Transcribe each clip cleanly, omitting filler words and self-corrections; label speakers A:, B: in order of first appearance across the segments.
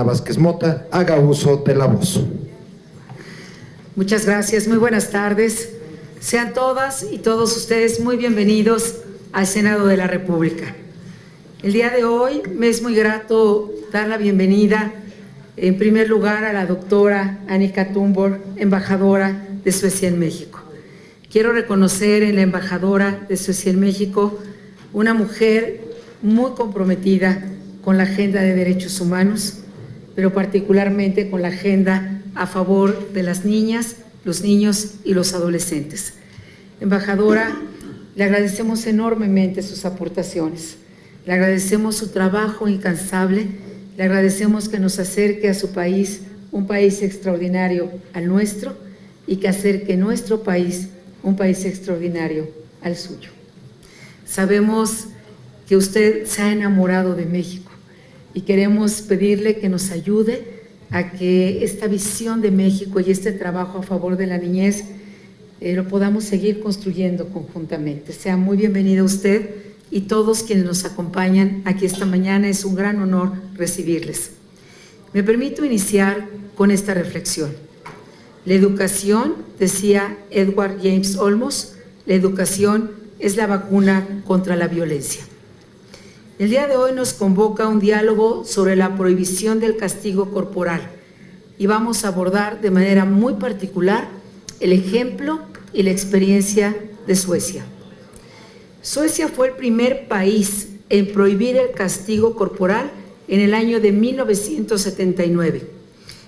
A: Vázquez Mota haga uso de la voz.
B: Muchas gracias, muy buenas tardes. Sean todas y todos ustedes muy bienvenidos al Senado de la República. El día de hoy me es muy grato dar la bienvenida en primer lugar a la doctora Annika Thunborg, embajadora de Suecia en México. Quiero reconocer en la embajadora de Suecia en México una mujer muy comprometida con la agenda de derechos humanos, pero particularmente con la agenda a favor de las niñas, los niños y los adolescentes. Embajadora, le agradecemos enormemente sus aportaciones, le agradecemos su trabajo incansable, le agradecemos que nos acerque a su país, un país extraordinario al nuestro, y que acerque nuestro país, un país extraordinario al suyo. Sabemos que usted se ha enamorado de México, y queremos pedirle que nos ayude a que esta visión de México y este trabajo a favor de la niñez lo podamos seguir construyendo conjuntamente. Sea muy bienvenido usted y todos quienes nos acompañan aquí esta mañana. Es un gran honor recibirles. Me permito iniciar con esta reflexión. La educación, decía Edward James Olmos, la educación es la vacuna contra la violencia. El día de hoy nos convoca un diálogo sobre la prohibición del castigo corporal y vamos a abordar de manera muy particular el ejemplo y la experiencia de Suecia. Suecia fue el primer país en prohibir el castigo corporal en el año de 1979.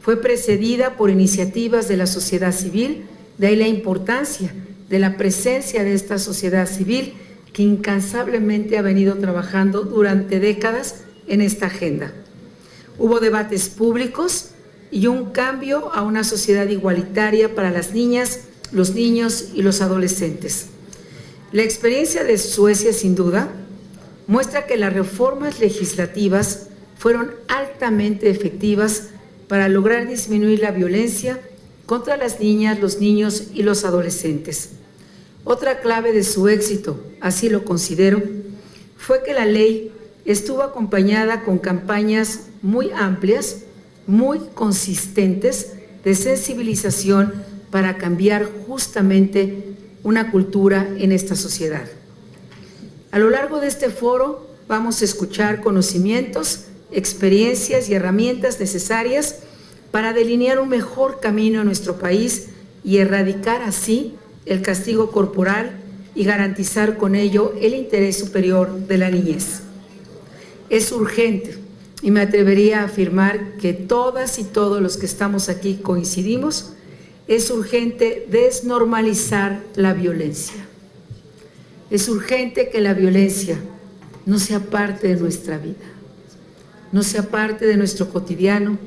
B: Fue precedida por iniciativas de la sociedad civil, de ahí la importancia de la presencia de esta sociedad civil que incansablemente ha venido trabajando durante décadas en esta agenda. Hubo debates públicos y un cambio a una sociedad igualitaria para las niñas, los niños y los adolescentes. La experiencia de Suecia, sin duda, muestra que las reformas legislativas fueron altamente efectivas para lograr disminuir la violencia contra las niñas, los niños y los adolescentes. Otra clave de su éxito, así lo considero, fue que la ley estuvo acompañada con campañas muy amplias, muy consistentes de sensibilización para cambiar justamente una cultura en esta sociedad. A lo largo de este foro vamos a escuchar conocimientos, experiencias y herramientas necesarias para delinear un mejor camino en nuestro país y erradicar así el castigo corporal y garantizar con ello el interés superior de la niñez. Es urgente, y me atrevería a afirmar que todas y todos los que estamos aquí coincidimos, es urgente desnormalizar la violencia. Es urgente que la violencia no sea parte de nuestra vida, no sea parte de nuestro cotidiano,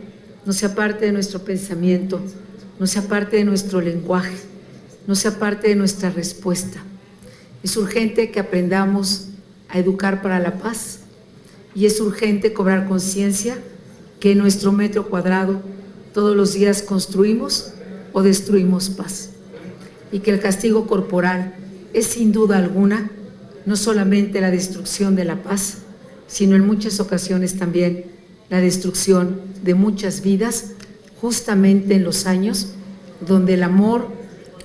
B: no sea parte de nuestro pensamiento, no sea parte de nuestro lenguaje, no sea parte de nuestra respuesta. Es urgente que aprendamos a educar para la paz y es urgente cobrar conciencia que en nuestro metro cuadrado todos los días construimos o destruimos paz y que el castigo corporal es sin duda alguna no solamente la destrucción de la paz, sino en muchas ocasiones también la destrucción de muchas vidas, justamente en los años donde el amor,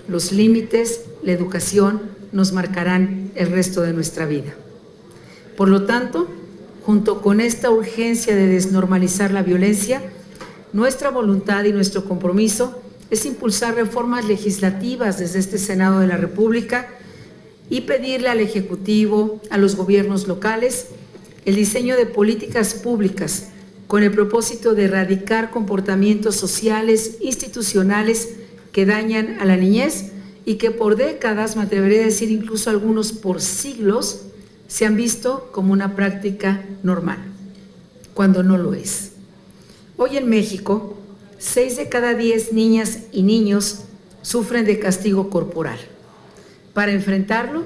B: los límites, la educación nos marcarán el resto de nuestra vida. Por lo tanto, junto con esta urgencia de desnormalizar la violencia, nuestra voluntad y nuestro compromiso es impulsar reformas legislativas desde este Senado de la República y pedirle al Ejecutivo, a los gobiernos locales, el diseño de políticas públicas con el propósito de erradicar comportamientos sociales, institucionales que dañan a la niñez y que por décadas, me atrevería a decir incluso algunos por siglos, se han visto como una práctica normal, cuando no lo es. Hoy en México, 6 de cada 10 niñas y niños sufren de castigo corporal. Para enfrentarlo,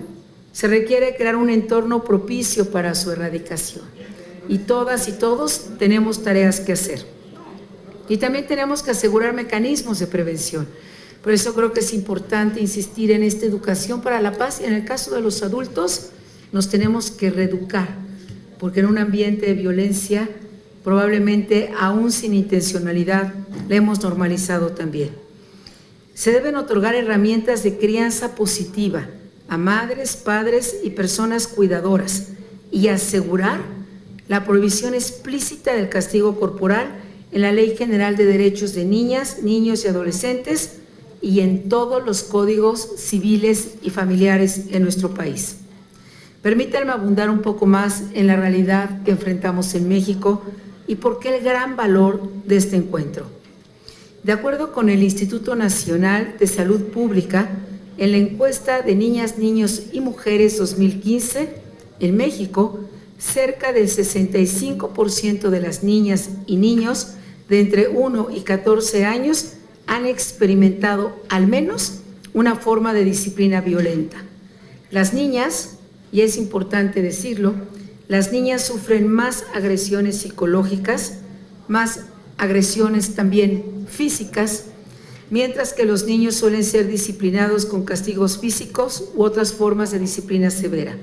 B: se requiere crear un entorno propicio para su erradicación. Y todas y todos tenemos tareas que hacer. Y también tenemos que asegurar mecanismos de prevención. Por eso creo que es importante insistir en esta educación para la paz y en el caso de los adultos nos tenemos que reeducar, porque en un ambiente de violencia probablemente aún sin intencionalidad, la hemos normalizado también. Se deben otorgar herramientas de crianza positiva a madres, padres y personas cuidadoras y asegurar la prohibición explícita del castigo corporal en la Ley General de Derechos de Niñas, Niños y Adolescentes y en todos los códigos civiles y familiares en nuestro país. Permítanme abundar un poco más en la realidad que enfrentamos en México y por qué el gran valor de este encuentro. De acuerdo con el Instituto Nacional de Salud Pública, en la encuesta de Niñas, Niños y Mujeres 2015, en México, cerca del 65% de las niñas y niños de entre 1 y 14 años han experimentado al menos una forma de disciplina violenta. Las niñas, y es importante decirlo, las niñas sufren más agresiones psicológicas, más agresiones también físicas, mientras que los niños suelen ser disciplinados con castigos físicos u otras formas de disciplina severa.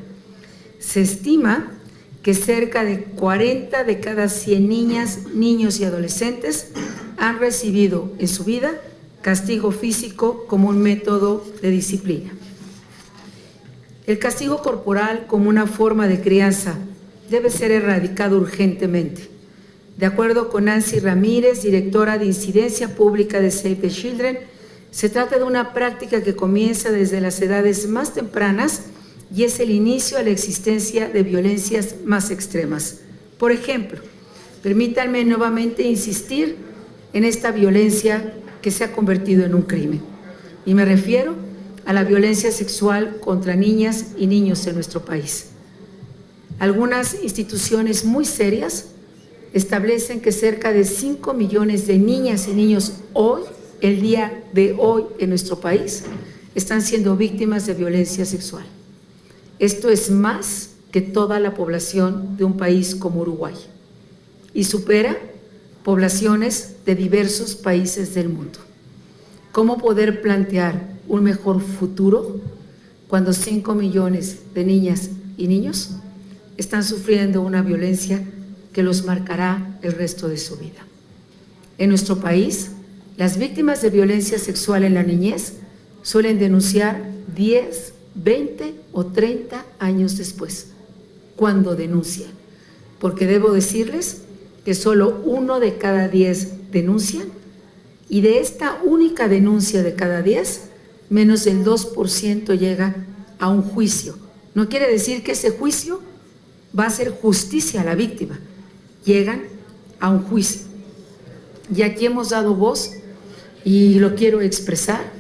B: Se estima que cerca de 40 de cada 100 niñas, niños y adolescentes han recibido en su vida castigo físico como un método de disciplina. El castigo corporal como una forma de crianza debe ser erradicado urgentemente. De acuerdo con Nancy Ramírez, directora de Incidencia Pública de Save the Children, se trata de una práctica que comienza desde las edades más tempranas y es el inicio a la existencia de violencias más extremas. Por ejemplo, permítanme nuevamente insistir en esta violencia que se ha convertido en un crimen. Y me refiero a la violencia sexual contra niñas y niños en nuestro país. Algunas instituciones muy serias establecen que cerca de 5 millones de niñas y niños hoy, el día de hoy en nuestro país, están siendo víctimas de violencia sexual. Esto es más que toda la población de un país como Uruguay y supera poblaciones de diversos países del mundo. ¿Cómo poder plantear un mejor futuro cuando 5 millones de niñas y niños están sufriendo una violencia que los marcará el resto de su vida? En nuestro país, las víctimas de violencia sexual en la niñez suelen denunciar 10, 20 o 30 años después, cuando denuncian, porque debo decirles que solo 1 de cada 10 denuncian, y de esta única denuncia de cada 10, menos del 2% llega a un juicio. No quiere decir que ese juicio va a hacer justicia a la víctima, llegan a un juicio. Y aquí hemos dado voz, y lo quiero expresar,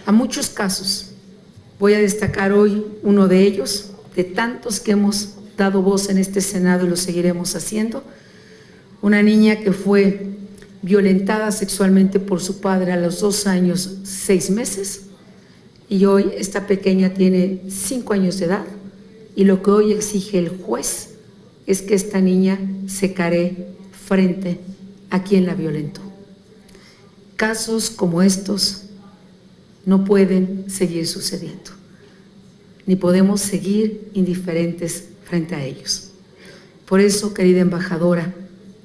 B: a muchos casos. Voy a destacar hoy uno de ellos, de tantos que hemos dado voz en este Senado y lo seguiremos haciendo. Una niña que fue violentada sexualmente por su padre a los 2 años, 6 meses, y hoy esta pequeña tiene 5 años de edad, y lo que hoy exige el juez es que esta niña se caree frente a quien la violentó. Casos como estos no pueden seguir sucediendo, ni podemos seguir indiferentes frente a ellos. Por eso, querida embajadora,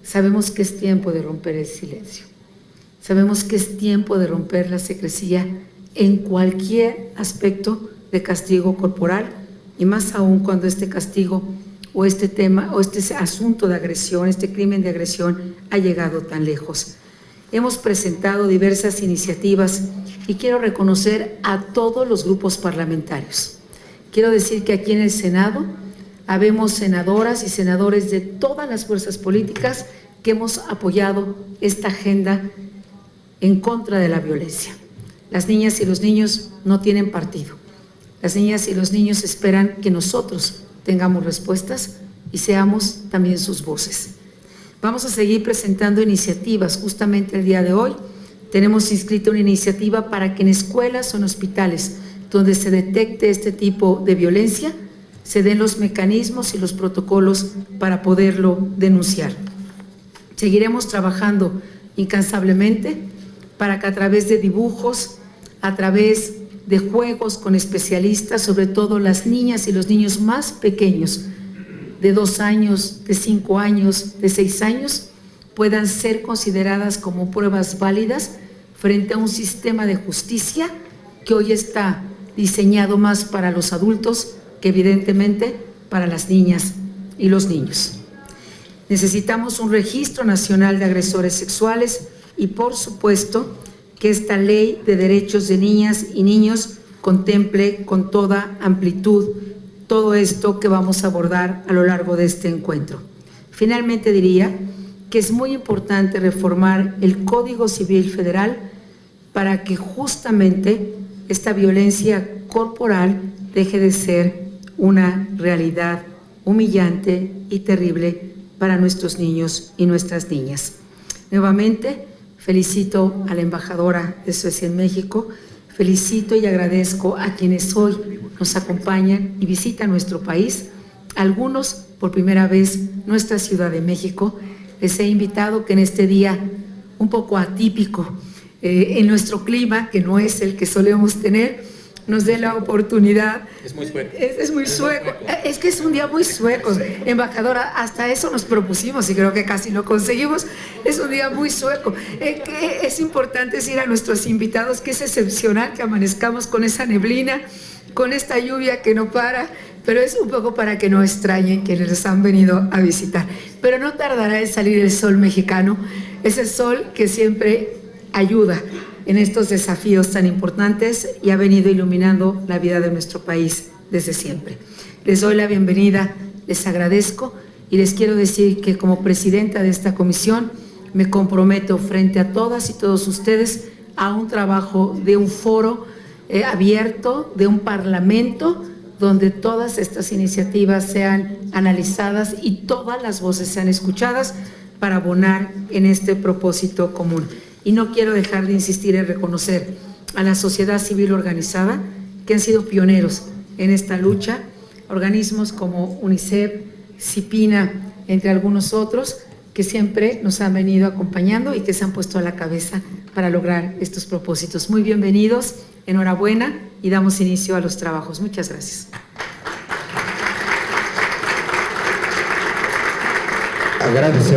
B: sabemos que es tiempo de romper el silencio. Sabemos que es tiempo de romper la secrecía en cualquier aspecto de castigo corporal, y más aún cuando este castigo o este tema o este asunto de agresión, este crimen de agresión ha llegado tan lejos. Hemos presentado diversas iniciativas y quiero reconocer a todos los grupos parlamentarios. Quiero decir que aquí en el Senado habemos senadoras y senadores de todas las fuerzas políticas que hemos apoyado esta agenda en contra de la violencia. Las niñas y los niños no tienen partido. Las niñas y los niños esperan que nosotros tengamos respuestas y seamos también sus voces. Vamos a seguir presentando iniciativas. Justamente el día de hoy tenemos inscrita una iniciativa para que en escuelas o en hospitales donde se detecte este tipo de violencia se den los mecanismos y los protocolos para poderlo denunciar. Seguiremos trabajando incansablemente para que a través de dibujos, a través de juegos con especialistas, sobre todo las niñas y los niños más pequeños, de 2 años, de 5 años, de 6 años, puedan ser consideradas como pruebas válidas frente a un sistema de justicia que hoy está diseñado más para los adultos que evidentemente para las niñas y los niños. Necesitamos un registro nacional de agresores sexuales y, por supuesto, que esta ley de derechos de niñas y niños contemple con toda amplitud todo esto que vamos a abordar a lo largo de este encuentro. Finalmente diría que es muy importante reformar el Código Civil Federal para que justamente esta violencia corporal deje de ser una realidad humillante y terrible para nuestros niños y nuestras niñas. Nuevamente, felicito a la embajadora de Suecia en México, felicito y agradezco a quienes hoy nos acompañan y visitan nuestro país, algunos por primera vez nuestra Ciudad de México. Les he invitado que en este día un poco atípico, en nuestro clima, que no es el que solemos tener, nos dé la oportunidad.
C: Es muy sueco.
B: Es muy sueco. Es que es un día muy sueco. Embajadora, hasta eso nos propusimos y creo que casi lo conseguimos. Es un día muy sueco. Es importante decir a nuestros invitados que es excepcional que amanezcamos con esa neblina, con esta lluvia que no para, pero es un poco para que no extrañen quienes les han venido a visitar. Pero no tardará en salir el sol mexicano, ese sol que siempre ayuda en estos desafíos tan importantes y ha venido iluminando la vida de nuestro país desde siempre. Les doy la bienvenida, les agradezco y les quiero decir que como presidenta de esta comisión me comprometo frente a todas y todos ustedes a un trabajo de un foro abierto, de un parlamento donde todas estas iniciativas sean analizadas y todas las voces sean escuchadas para abonar en este propósito común. Y no quiero dejar de insistir en reconocer a la sociedad civil organizada que han sido pioneros en esta lucha, organismos como UNICEF, CIPINA, entre algunos otros, que siempre nos han venido acompañando y que se han puesto a la cabeza para lograr estos propósitos. Muy bienvenidos, enhorabuena y damos inicio a los trabajos. Muchas gracias.
A: Agradecemos.